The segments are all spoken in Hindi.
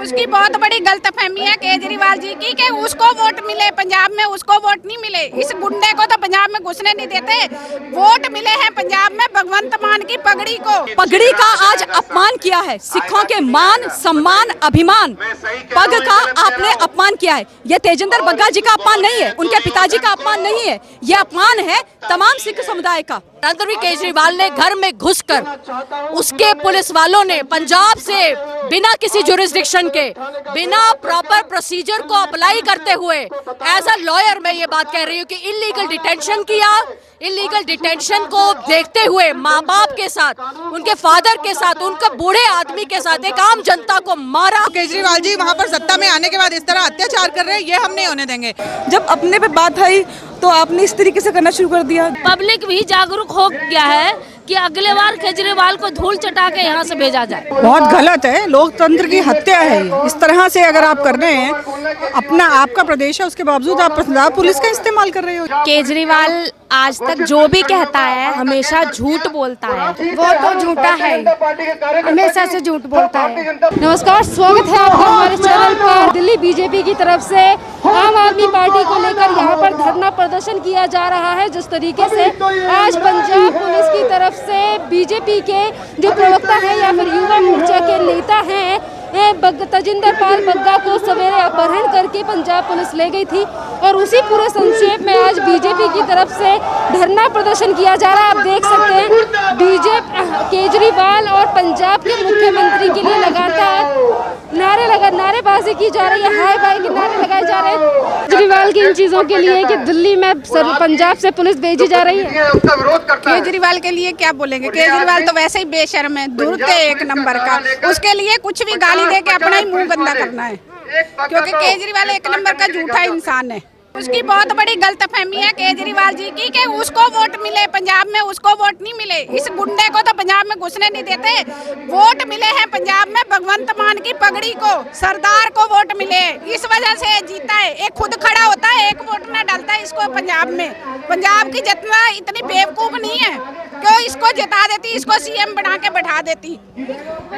उसकी बहुत बड़ी गलतफहमी है केजरीवाल जी की कि उसको वोट मिले पंजाब में, उसको वोट नहीं मिले। इस गुंडे को तो पंजाब में घुसने नहीं देते। वोट मिले हैं पंजाब में भगवंत मान की पगड़ी को। पगड़ी का आज अपमान किया है, सिखों के मान सम्मान अभिमान पग का आपने अपमान किया है। ये तेजिंदर बग्गा जी का अपमान नहीं है, उनके पिताजी का अपमान नहीं है, ये अपमान है तमाम सिख समुदाय का। अरविंद केजरीवाल ने घर में घुसकर उसके पुलिस वालों ने पंजाब से बिना किसी जुरिस्डिक्शन के, बिना प्रॉपर प्रोसीजर को अप्लाई करते हुए, एज अ लॉयर मैं ये बात कह रही हूँ कि इलीगल डिटेंशन किया। इलीगल डिटेंशन को देखते हुए माँ बाप के साथ, उनके फादर के साथ, उनके बूढ़े आदमी के साथ एक आम जनता को मारा। केजरीवाल जी वहाँ पर सत्ता में आने के बाद इस तरह अत्याचार कर रहे हैं, ये हम नहीं होने देंगे। जब अपने पे बात आई तो आपने इस तरीके से करना शुरू कर दिया। पब्लिक भी जागरूक हो गया है कि अगले बार केजरीवाल को धूल चटा के यहाँ से भेजा जाए। बहुत गलत है, लोकतंत्र की हत्या है ये। इस तरह से अगर आप कर रहे हैं, अपना आपका प्रदेश है, उसके बावजूद आप पंजाब पुलिस का इस्तेमाल कर रहे हो। केजरीवाल आज तक जो भी कहता है हमेशा झूठ बोलता है, वो तो झूठा है, हमेशा से झूठ बोलता है। नमस्कार, स्वागत है आपका हमारे चैनल पर। दिल्ली बीजेपी की तरफ से आम आदमी पार्टी को लेकर यहाँ पर धरना प्रदर्शन किया जा रहा है। जिस तरीके से आज पंजाब पुलिस की तरफ से बीजेपी के जो प्रवक्ता हैं या फिर युवा मोर्चा के नेता हैं तजिंदर पाल बग्गा को सवेरे अपहरण करके पंजाब पुलिस ले गई थी, और उसी पूरे संक्षेप में आज बीजेपी की तरफ से धरना प्रदर्शन किया जा रहा है। आप देख सकते हैं बीजेपी केजरीवाल और पंजाब के मुख्यमंत्री के लिए लगातार नारेबाजी की जा रही है, हाय बाय के नारे लगाए जा रहे हैं केजरीवाल की इन चीजों के लिए कि दिल्ली में पंजाब से पुलिस भेजी जा रही है। केजरीवाल के लिए क्या बोलेंगे? केजरीवाल तो वैसे ही बेशर्म है, धूर्त है एक नंबर का। उसके लिए कुछ भी गाली दे के अपना ही मुंह गंदा करना है, क्योंकि केजरीवाल एक नंबर का झूठा इंसान है। उसकी बहुत बड़ी गलतफहमी है केजरीवाल जी की कि उसको वोट मिले पंजाब में, उसको वोट नहीं मिले। इस गुंडे को तो पंजाब में घुसने नहीं देते। वोट मिले हैं पंजाब में भगवंत मान की पगड़ी को, सरदार को वोट मिले, इस वजह से जीता है। एक खुद खड़ा होता है, एक वोट ना डालता है इसको पंजाब में। पंजाब की जनता इतनी बेवकूफ नहीं है, क्यों इसको जिता देती, इसको सीएम बना के बैठा देती।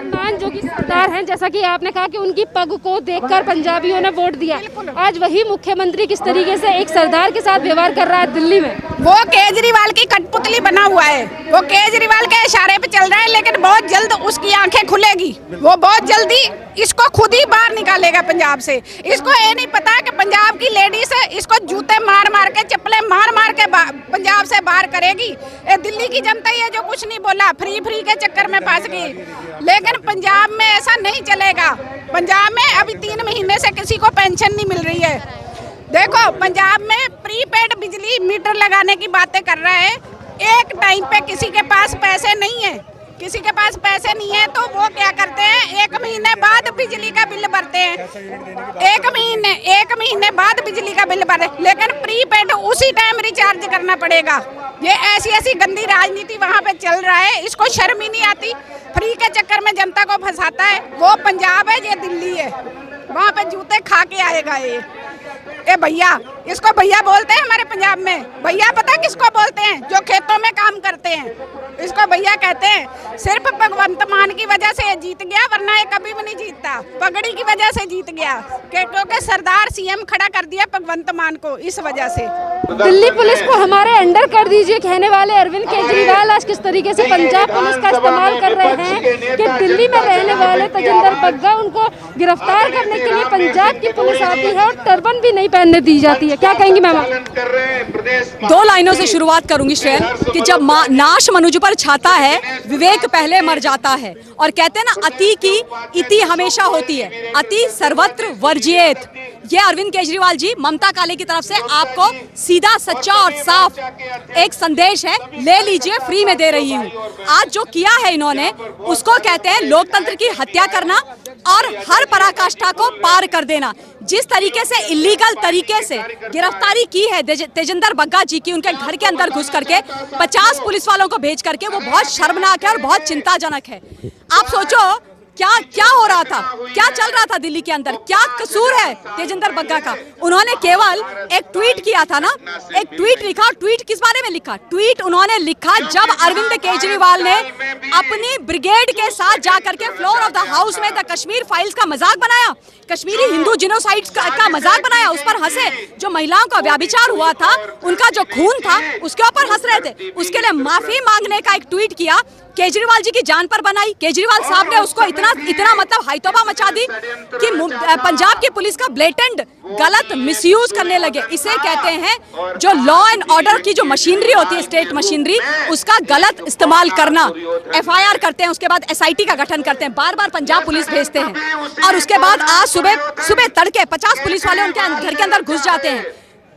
मान जो कि सरदार हैं, जैसा कि आपने कहा कि उनकी पग को देखकर पंजाबियों ने वोट दिया, आज वही मुख्यमंत्री किस तरीके से एक सरदार के साथ व्यवहार कर रहा है दिल्ली में। वो केजरीवाल की कठपुतली बना हुआ है, वो केजरीवाल के इशारे पे चल रहा है, लेकिन बहुत जल्द उसकी आंखें खुलेगी। वो बहुत जल्दी इसको खुद ही बाहर निकालेगा पंजाब से। इसको ये नहीं पता कि पंजाब की लेडीज इसको जूते मार मार के, चप्पलें मार मार के पंजाब से बाहर करेगी। ये दिल्ली की जनता ही है जो कुछ नहीं बोला, फ्री के चक्कर में फंस गई। लेकिन पंजाब में ऐसा नहीं चलेगा। पंजाब में अभी 3 महीने से किसी को पेंशन नहीं मिल रही है। देखो, पंजाब में प्रीपेड बिजली मीटर लगाने की बातें कर रहा है। एक टाइम पे किसी के पास पैसे नहीं है, किसी के पास पैसे नहीं है, तो वो क्या करते हैं, 1 महीने बाद बिजली का बिल भरते हैं। 1 महीने बाद बिजली का बिल भरे, लेकिन प्रीपेड उसी टाइम रिचार्ज करना पड़ेगा। ये ऐसी गंदी राजनीति वहाँ पे चल रहा है। इसको शर्म ही नहीं आती, फ्री के चक्कर में जनता को फंसाता है। वो पंजाब है, ये दिल्ली है, वहाँ पे जूते खा के आएगा ये भैया। इसको भैया बोलते हैं हमारे पंजाब में। भैया पता किसको बोलते हैं? जो खेतों में काम करते हैं, इसको भैया कहते हैं। सिर्फ भगवंत मान की वजह से ये जीत गया, वरना ये कभी भी नहीं जीतता। पगड़ी की वजह से जीत गया, क्योंकि सरदार सीएम खड़ा कर दिया भगवंत मान को, इस वजह से। दिल्ली पुलिस को हमारे अंडर कर दीजिए कहने वाले अरविंद केजरीवाल आज किस तरीके से पंजाब पुलिस का इस्तेमाल कर रहे हैं कि दिल्ली में रहने वाले तजिंदर बग्गा, उनको गिरफ्तार करने के लिए पंजाब की पुलिस आती है और टर्बन भी नहीं पहनने दी जाती है। क्या कहेंगी मैम? 2 लाइनों से शुरुआत करूंगी श्रेन कि जब नाश मनुज पर छाता है, विवेक पहले मर जाता है। और कहते हैं ना, अति की इति हमेशा होती है, अति सर्वत्र वर्जियेत। ये अरविंद केजरीवाल जी ममता काले की तरफ से आपको सीधा सच्चा और साफ एक संदेश है, ले लीजिए, फ्री में दे रही हूँ। आज जो किया है इन्होंने, उसको कहते हैं लोकतंत्र की हत्या करना और हर पराकाष्ठा को पार कर देना। जिस तरीके से इलीगल तरीके से गिरफ्तारी की है तेजिंदर बग्गा जी की, उनके घर के अंदर घुस करके 50 पुलिस वालों को भेज करके, वो बहुत शर्मनाक है और बहुत चिंताजनक है। आप सोचो क्या हो रहा था, क्या चल रहा था दिल्ली के अंदर, क्या कसूर है तेजिंदर बग्गा का? उन्होंने केवल एक ट्वीट किया था ना, एक ट्वीट लिखा। ट्वीट किस बारे में लिखा? ट्वीट उन्होंने लिखा जब अरविंद केजरीवाल ने अपनी ब्रिगेड के साथ जाकर के फ्लोर ऑफ द हाउस में द कश्मीर फाइल्स का मजाक बनाया, कश्मीरी हिंदू जिनोसाइड का मजाक बनाया, उस पर हंसे। जो महिलाओं का व्याभिचार हुआ था, उनका जो खून था, उसके ऊपर हंस रहे थे। उसके लिए माफी मांगने का एक ट्वीट किया, केजरीवाल जी की जान पर बनाई। केजरीवाल साहब ने उसको इतना मतलब हाइतोबा मचा दी कि पंजाब की पुलिस का ब्लेटेंट गलत मिसयूज करने लगे। इसे कहते हैं जो लॉ एंड ऑर्डर की जो मशीनरी होती है, स्टेट मशीनरी, उसका गलत इस्तेमाल करना। एफआईआर करते हैं, उसके बाद एसआईटी का गठन करते हैं, बार बार पंजाब पुलिस भेजते हैं, और उसके बाद आज सुबह तड़के 50 पुलिस वाले उनके घर के अंदर घुस जाते हैं,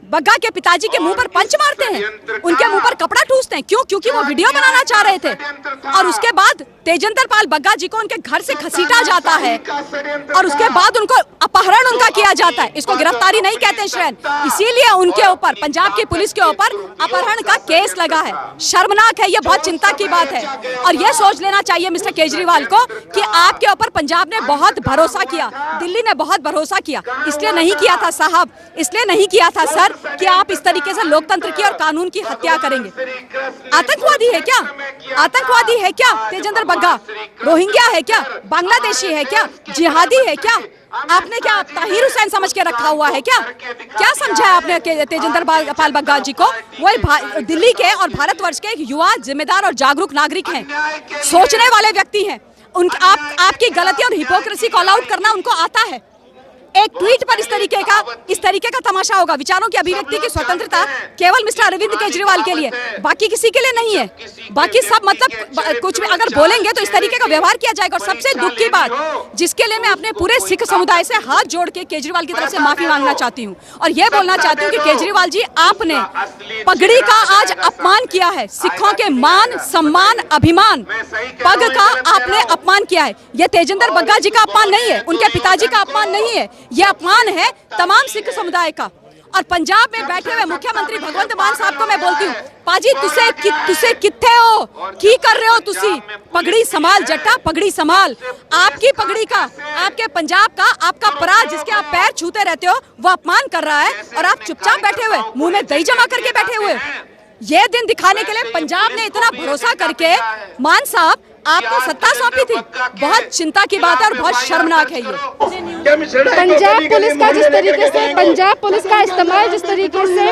बग्गा के पिताजी के मुंह पर पंच मारते हैं, उनके मुंह पर कपड़ा ठूसते हैं। क्यों? क्योंकि वो वीडियो बनाना चाह रहे थे। और उसके बाद तेजिंदर पाल बग्गा जी को उनके घर से घसीटा जाता है, और उसके बाद उनको अपहरण उनका किया जाता है। इसको गिरफ्तारी नहीं कहते हैं श्रेन, इसीलिए उनके ऊपर, पंजाब की पुलिस के ऊपर अपहरण का केस लगा है। शर्मनाक है, ये बहुत चिंता की बात है। और ये सोच लेना चाहिए मिस्टर केजरीवाल को कि आपके ऊपर पंजाब ने बहुत भरोसा किया, दिल्ली ने बहुत भरोसा किया। इसलिए नहीं किया था साहब, इसलिए नहीं किया था सर कि आप इस तरीके से लोकतंत्र की और कानून की हत्या करेंगे। आतंकवादी है क्या? आतंकवादी है क्या तेजिंदर बग्गा? रोहिंग्या है क्या? बांग्लादेशी है क्या? जिहादी है क्या? आपने क्या ताहिर हुसैन समझ के रखा हुआ है क्या? क्या समझा है आपने तेजिंदर पाल बग्गा जी को? वो दिल्ली के और भारतवर्ष के एक युवा, जिम्मेदार और जागरूक नागरिक हैं, सोचने वाले व्यक्ति हैं। आपकी गलती और हिपोक्रेसी कॉल आउट करना उनको आता है। एक ट्वीट पर इस तरीके का तमाशा होगा। विचारों की अभिव्यक्ति की स्वतंत्रता केवल मिस्टर अरविंद केजरीवाल के लिए, बाकी किसी के लिए नहीं है। बाकी सब मतलब कुछ भी अगर बोलेंगे तो इस तरीके का व्यवहार किया जाएगा। और सबसे दुख की बात, जिसके लिए मैं अपने पूरे सिख समुदाय से हाथ जोड़ के केजरीवाल की तरफ से माफी मांगना चाहती हूँ, और ये बोलना चाहती हूँ कि केजरीवाल जी, आपने पगड़ी का आज अपमान किया है। सिखों के मान, सम्मान, अभिमान, पग का आपने अपमान किया है। यह तेजिंदर बग्गा जी का अपमान नहीं है, उनके पिताजी का अपमान नहीं है, यह अपमान है तमाम सिख समुदाय का। और पंजाब में बैठे हुए मुख्यमंत्री भगवंत मान साहब को मैं बोलती हूँ, पाजी तुसे किथे हो, की कर रहे हो तुसी? पगड़ी संभाल जट्टा, पगड़ी संभाल। आपकी पगड़ी का, आपके पंजाब का, आपका पराज जिसके आप पैर छूते रहते हो, वो अपमान कर रहा है, और आप चुपचाप बैठे हुए, मुंह में दही जमा करके बैठे हुए। ये दिन दिखाने के लिए पंजाब ने इतना भरोसा करके मान साहब आपको सत्ता सौंपी थी। बहुत चिंता की बात है और बहुत शर्मनाक है ये। पंजाब पुलिस का जिस तरीके से, पंजाब पुलिस का इस्तेमाल जिस तरीके से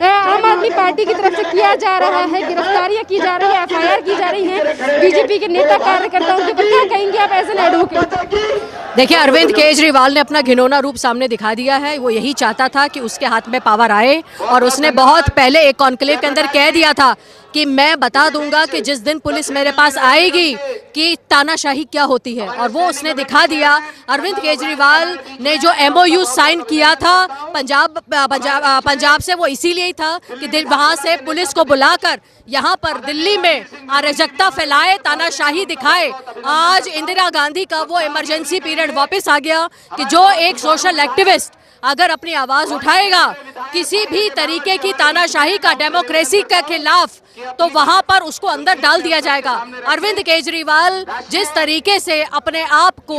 आम आदमी पार्टी की तरफ से किया जा रहा है, गिरफ्तारियां की जा रही है, एफआईआर की जा रही है बीजेपी के नेता कार्यकर्ताओं के ऊपर, क्या कहेंगे आप एज एन एडवोकेट? देखिए, अरविंद केजरीवाल ने अपना घिनौना रूप सामने दिखा दिया है। वो यही चाहता था कि उसके हाथ में पावर आए, और उसने बहुत पहले एक कॉन्क्लेव के अंदर कह दिया था कि मैं बता दूंगा कि जिस दिन पुलिस मेरे पास आएगी कि तानाशाही क्या होती है, और वो उसने दिखा दिया। अरविंद केजरीवाल ने जो MOU साइन किया था पंजाब से, वो इसीलिए ही था कि वहाँ से पुलिस को बुलाकर यहाँ पर दिल्ली में अराजकता फैलाए, तानाशाही दिखाए। आज इंदिरा गांधी का वो इमरजेंसी पीरियड वापस आ गया कि जो एक सोशल एक्टिविस्ट अगर अपनी आवाज उठाएगा किसी भी तरीके की तानाशाही का, डेमोक्रेसी के खिलाफ, तो वहां पर उसको अंदर डाल दिया जाएगा। अरविंद केजरीवाल जिस तरीके से अपने आप को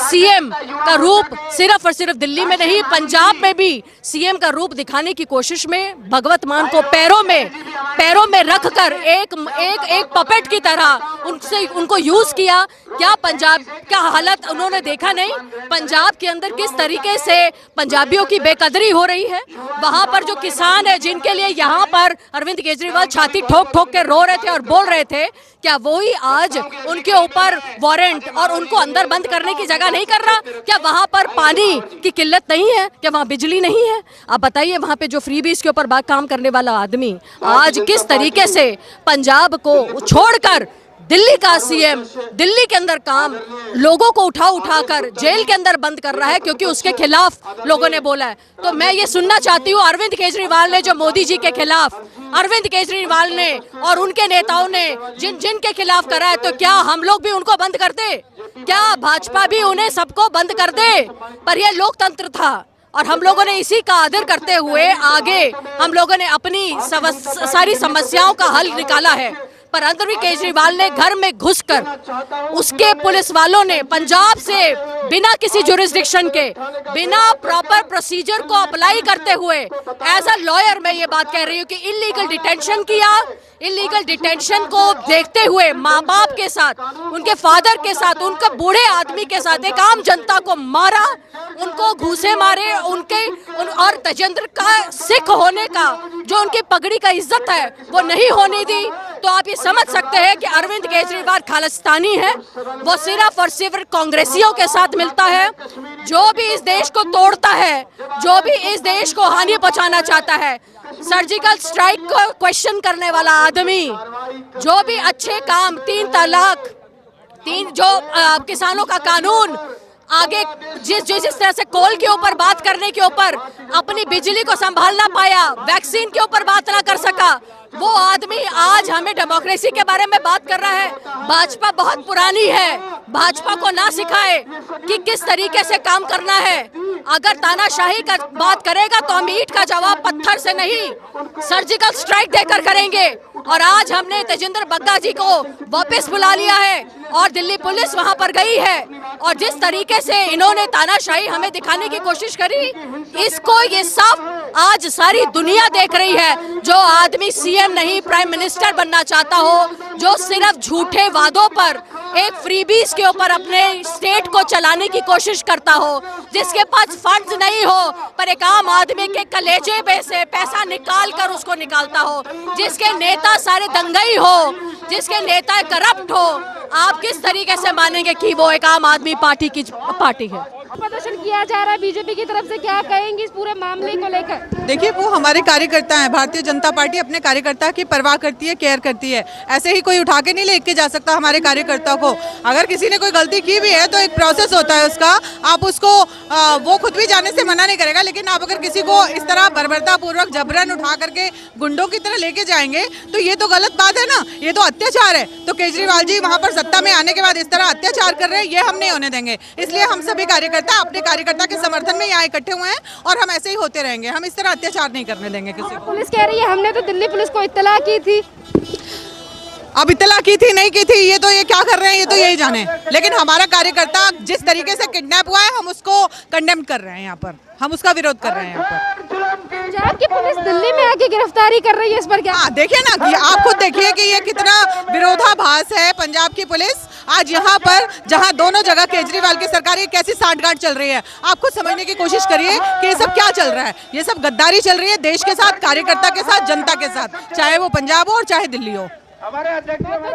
CM का रूप सिर्फ और सिर्फ दिल्ली में नहीं, पंजाब में भी CM का रूप दिखाने की कोशिश में भगवत मान को पैरों में रखकर एक पपेट की तरह उनको यूज किया। क्या पंजाब का हालत उन्होंने देखा नहीं? पंजाब के अंदर किस तरीके से पंजाबियों की बेकदरी हो रही है। वहां पर जो किसान है, जिनके लिए यहाँ पर अरविंद केजरीवाल छाती ठोक ठोक के रो रहे थे और बोल रहे थे, क्या वही आज उनके ऊपर वारंट और उनको अंदर बंद करने की जगह नहीं कर रहा? क्या वहां पर पानी की किल्लत नहीं है? क्या वहां बिजली नहीं है? आप बताइए, वहां पे जो फ्रीबीज के ऊपर काम करने वाला आदमी आज किस तरीके से पंजाब को छोड़कर दिल्ली का CM दिल्ली के अंदर काम, लोगों को उठा कर जेल के अंदर बंद कर रहा है क्योंकि उसके खिलाफ लोगों ने बोला है। तो मैं ये सुनना चाहती हूँ, अरविंद केजरीवाल ने जो मोदी जी के खिलाफ, अरविंद केजरीवाल ने और उनके नेताओं ने जिनके खिलाफ करा है, तो क्या हम लोग भी उनको बंद कर दे? क्या भाजपा भी उन्हें सबको बंद कर दे? पर यह लोकतंत्र था, और हम लोगों ने इसी का आदर करते हुए आगे हम लोगों ने अपनी सारी समस्याओं का हल निकाला है। पर अरविंद केजरीवाल ने घर में घुसकर उसके पुलिस वालों ने पंजाब से बिना किसी जुरिस्डिक्शन के, बिना प्रॉपर प्रोसीजर को अप्लाई करते हुए, एज अ लॉयर मैं ये बात कह रही हूँ कि इलीगल डिटेंशन किया। इलीगल डिटेंशन को देखते हुए माँ बाप के साथ, उनके फादर के साथ, उनके बूढ़े आदमी के साथ एक आम जनता को मारा, उनको घूसे मारे, और तेजेंद्र का सिख होने का जो उनकी पगड़ी का इज्जत है वो नहीं होने दी। तो आप ये समझ सकते हैं कि अरविंद केजरीवाल खालिस्तानी है। वो सिर्फ और सिर्फ कांग्रेसियों के साथ मिलता है। जो भी इस देश को तोड़ता है, जो भी इस देश को हानि पहुंचाना चाहता है, सर्जिकल स्ट्राइक को क्वेश्चन करने वाला आदमी, जो भी अच्छे काम, 3 तलाक, किसानों का कानून, आगे जिस तरह से कोल के ऊपर बात करने के ऊपर अपनी बिजली को संभाल ना पाया, वैक्सीन के ऊपर बात ना कर सका, वो आदमी आज हमें डेमोक्रेसी के बारे में बात कर रहा है। भाजपा बहुत पुरानी है, भाजपा को ना सिखाए कि किस तरीके से काम करना है। अगर तानाशाही का बात करेगा तो हम ईंट का जवाब पत्थर से नहीं, सर्जिकल स्ट्राइक देकर करेंगे। और आज हमने तेजेंद्र बग्गा जी को वापस बुला लिया है और दिल्ली पुलिस वहां पर गई है, और जिस तरीके से इन्होंने तानाशाही हमें दिखाने की कोशिश करी, इसको ये साफ आज सारी दुनिया देख रही है। जो आदमी सीएम नहीं प्राइम मिनिस्टर बनना चाहता हो, जो सिर्फ झूठे वादों पर, एक फ्रीबीज के ऊपर अपने स्टेट को चलाने की कोशिश करता हो, जिसके पास फंड्स नहीं हो पर एक आम आदमी के कलेजे पे से पैसा निकाल कर उसको निकालता हो, जिसके नेता सारे दंगई हो, जिसके नेता करप्ट हो, आप किस तरीके से मानेंगे कि वो एक आम आदमी पार्टी की पार्टी है? प्रदर्शन किया जा रहा है बीजेपी की तरफ से, क्या कहेंगे इस पूरे मामले को लेकर? देखिए, वो हमारे कार्यकर्ता हैं। भारतीय जनता पार्टी अपने कार्यकर्ता की परवाह करती है, केयर करती है। ऐसे ही कोई उठा के नहीं लेके जा सकता हमारे कार्यकर्ता को। अगर किसी ने कोई गलती की भी है तो एक प्रोसेस होता है उसका, आप उसको वो खुद भी जाने से मना नहीं करेगा, लेकिन आप अगर किसी को इस तरह बर्बरतापूर्वक जबरन उठा करके गुंडों की तरह लेके जाएंगे तो ये तो गलत बात है ना, ये तो अत्याचार है। तो केजरीवाल जी वहाँ पर सत्ता में आने के बाद इस तरह अत्याचार कर रहे हैं, ये हम नहीं होने देंगे। इसलिए हम सभी कार्यकर्ता अपने कार्यकर्ता के समर्थन में यहाँ इकट्ठे हुए हैं और हम ऐसे ही होते रहेंगे। हम इस तरह अत्याचार नहीं करने देंगे किसी को। पुलिस कह रही है हमने तो दिल्ली पुलिस को इत्तला की थी। अब इत्तला की थी नहीं की थी ये तो ये क्या कर रहे हैं ये तो यही जाने, लेकिन हमारा कार्यकर्ता जिस तरीके से किडनैप हुआ है हम उसको कंडेम कर रहे हैं, यहाँ पर हम उसका विरोध कर रहे हैं। यहाँ पर पंजाब की पुलिस दिल्ली में आके गिरफ्तारी कर रही है, इस पर क्या? देखिए ना, कि आप खुद देखिए कि ये कितना विरोधाभास है। पंजाब की पुलिस आज यहाँ पर, जहाँ दोनों जगह केजरीवाल की सरकार की कैसी सांठगांठ चल रही है, आप खुद समझने की कोशिश करिए कि ये सब क्या चल रहा है। ये सब गद्दारी चल रही है देश के साथ, कार्यकर्ता के साथ, जनता के साथ, चाहे वो पंजाब हो और चाहे दिल्ली हो। बहुत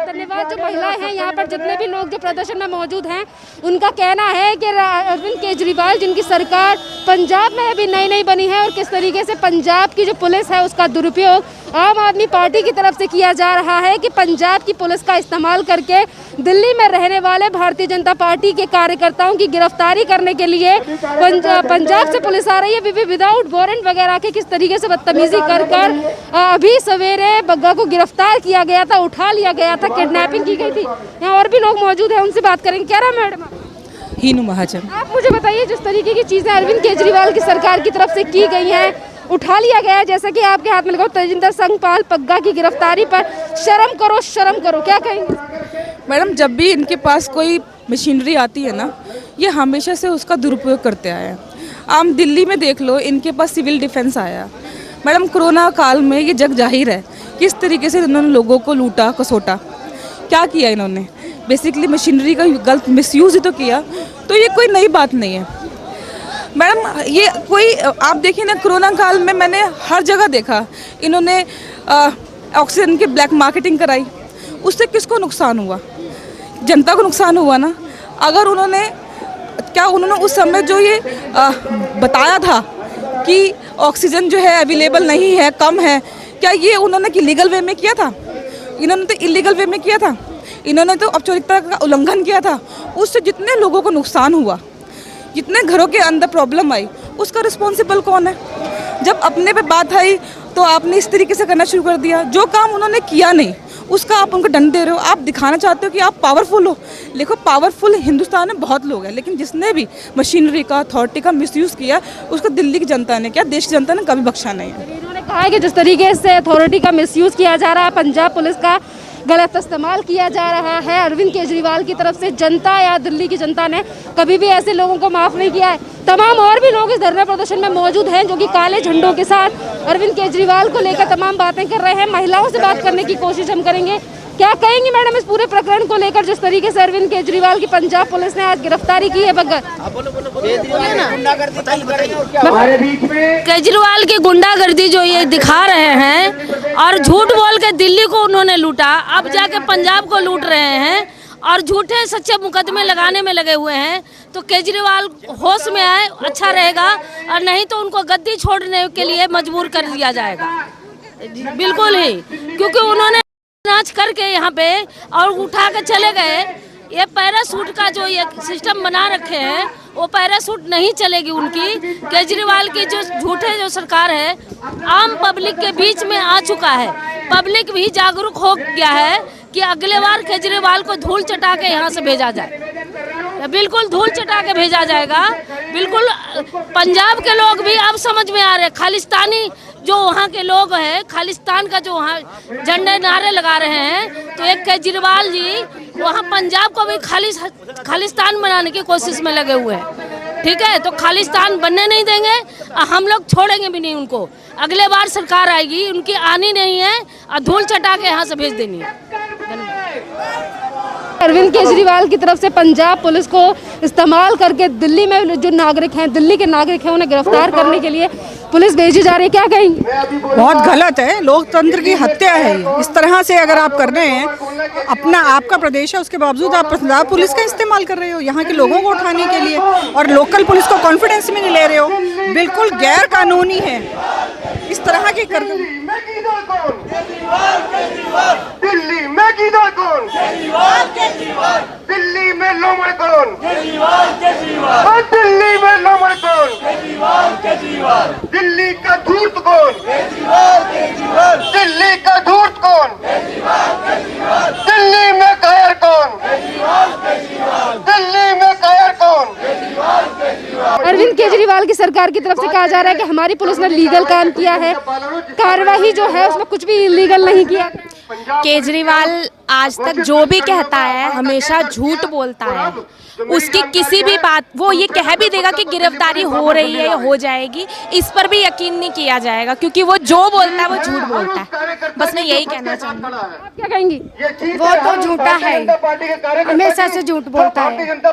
धन्यवाद। जो महिलाएं हैं यहाँ पर, जितने भी लोग जो प्रदर्शन में मौजूद हैं, उनका कहना है कि अरविंद केजरीवाल जिनकी सरकार पंजाब में अभी नई नई बनी है और किस तरीके से पंजाब की जो पुलिस है उसका दुरुपयोग आम आदमी पार्टी की तरफ से किया जा रहा है कि पंजाब की पुलिस का इस्तेमाल करके दिल्ली में रहने वाले भारतीय जनता पार्टी के कार्यकर्ताओं की गिरफ्तारी करने के लिए पंजाब से पुलिस आ रही है विदाउट वारंट वगैरह के। किस तरीके से बदतमीजी कर अभी सवेरे बग्गा को गिरफ्तार किया गया था, उठा लिया गया था, किडनैपिंग की गई थी। यहाँ और भी लोग मौजूद हैं, उनसे बात करेंगे। क्या रहा मैडम? हीनू महाजन। आप मुझे बताइए, जिस तरीके की चीजें अरविंद केजरीवाल की सरकार की तरफ से की गई हैं, उठा लिया गया है, जैसा कि आपके हाथ में लगा तेजिंदर संघपाल पग्गा की गिरफ्तारी पर, शर्म करो शर्म करो, क्या कहेंगे? मैडम, जब भी इनके पास कोई मशीनरी आती है ना, ये हमेशा से उसका दुरुपयोग करते आए हैं। आम दिल्ली में देख लो, इनके पास सिविल डिफेंस आया। मैडम, कोरोना काल में ये जग जाहिर है किस तरीके से इन्होंने लोगों को लूटा कसोटा। क्या किया इन्होंने? बेसिकली मशीनरी का गलत मिसयूज ही तो किया। तो ये कोई नई बात नहीं है मैडम। ये कोई, आप देखिए ना, कोरोना काल में मैंने हर जगह देखा इन्होंने ऑक्सीजन की ब्लैक मार्केटिंग कराई। उससे किसको नुकसान हुआ? जनता को नुकसान हुआ ना। अगर उन्होंने उस समय जो ये बताया था कि ऑक्सीजन जो है अवेलेबल नहीं है, कम है, क्या ये उन्होंने कि लीगल वे में किया था? इन्होंने तो इलीगल वे में किया था। इन्होंने तो औपचारिकता का उल्लंघन किया था। उससे जितने लोगों को नुकसान हुआ, जितने घरों के अंदर प्रॉब्लम आई, उसका रिस्पॉन्सिबल कौन है? जब अपने पे बात आई तो आपने इस तरीके से करना शुरू कर दिया। जो काम उन्होंने किया नहीं उसका आप उनको दंड दे रहे हो। आप दिखाना चाहते हो कि आप पावरफुल हो। देखो, पावरफुल हिंदुस्तान में बहुत लोग हैं, लेकिन जिसने भी मशीनरी का, अथॉरिटी का मिसयूज़ किया, उसको दिल्ली की जनता ने, क्या देश की जनता ने कभी बख्शा नहीं है। इन्होंने कहा है कि जिस तरीके से अथॉरिटी का मिसयूज़ किया जा रहा है पंजाब पुलिस का, गलत इस्तेमाल किया जा रहा है। अरविंद केजरीवाल की तरफ से जनता या दिल्ली की जनता ने कभी भी ऐसे लोगों को माफ़ नहीं किया है। तमाम और भी लोग इस धरना प्रदर्शन में मौजूद हैं जो कि काले झंडों के साथ अरविंद केजरीवाल को लेकर तमाम बातें कर रहे हैं। महिलाओं से बात करने की कोशिश हम करेंगे। क्या कहेंगी मैडम इस पूरे प्रकरण को लेकर, जिस तरीके से अरविंद केजरीवाल की पंजाब पुलिस ने आज गिरफ्तारी की है? बगैर केजरीवाल की गुंडागर्दी जो ये दिखा रहे हैं और झूठ बोल के दिल्ली को उन्होंने लूटा, अब जाके पंजाब को लूट रहे हैं और झूठे सच्चे मुकदमे लगाने में लगे हुए हैं। तो केजरीवाल होश में आए, अच्छा रहेगा, और नहीं तो उनको गद्दी छोड़ने के लिए मजबूर कर दिया जाएगा। बिल्कुल ही, क्योंकि उन्होंने नाच करके यहाँ पे और उठा के चले गए। ये पैरासूट का जो ये सिस्टम बना रखे हैं वो पैरासूट नहीं चलेगी उनकी। केजरीवाल की जो झूठे जो सरकार है आम पब्लिक के बीच में आ चुका है। पब्लिक भी जागरूक हो गया है कि अगले बार केजरीवाल को धूल चटा के यहाँ से भेजा जाए। बिल्कुल धूल चटा के भेजा जाएगा। बिल्कुल पंजाब के लोग भी अब समझ में आ रहे, खालिस्तानी जो वहाँ के लोग हैं, खालिस्तान का जो वहाँ झंडे नारे लगा रहे हैं, तो एक केजरीवाल जी वहाँ पंजाब को भी खालिस्तान बनाने की कोशिश में लगे हुए हैं। ठीक है, तो खालिस्तान बनने नहीं देंगे और हम लोग छोड़ेंगे भी नहीं उनको। अगले बार सरकार आएगी, उनकी आनी नहीं है और धूल चटा के यहाँ से भेज देनी है। अरविंद केजरीवाल की तरफ से पंजाब पुलिस को इस्तेमाल करके दिल्ली में जो नागरिक हैं, दिल्ली के नागरिक हैं, उन्हें गिरफ्तार करने के लिए पुलिस भेजी जा रही है। क्या कहेंगी? बहुत गलत है, लोकतंत्र की हत्या है ये। इस तरह से अगर आप कर रहे हैं, अपना आपका प्रदेश है, उसके बावजूद आप पंजाब पुलिस का इस्तेमाल कर रहे हो यहाँ के लोगों को उठाने के लिए, और लोकल पुलिस को कॉन्फिडेंस में नहीं ले रहे हो। बिल्कुल गैर कानूनी है इस तरह की कर। दिल्ली में किधर कौन? दिल्ली में लोमड़ कौन? दिल्ली में लोमड़ कौन? दिल्ली का धूर्त कौन? दिल्ली का धूर्त कौन? दिल्ली में कायर कौन? दिल्ली में कायर कौन? अरविंद केजरीवाल की सरकार की तरफ से कहा जा रहा है कि हमारी पुलिस ने लीगल काम किया है, कार्रवाई जो है उसमें कुछ भी इलीगल नहीं किया। केजरीवाल आज तक जो भी कहता है हमेशा झूठ बोलता है। उसकी किसी भी बात, वो ये कह भी देगा कि गिरफ्तारी हो रही है या हो जाएगी, इस पर भी यकीन नहीं किया जाएगा, क्योंकि वो जो बोलता है वो झूठ बोलता है। बस मैं यही कहना चाहूँगी। आप क्या कहेंगी? वो तो झूठा है, हमेशा से झूठ बोलता है।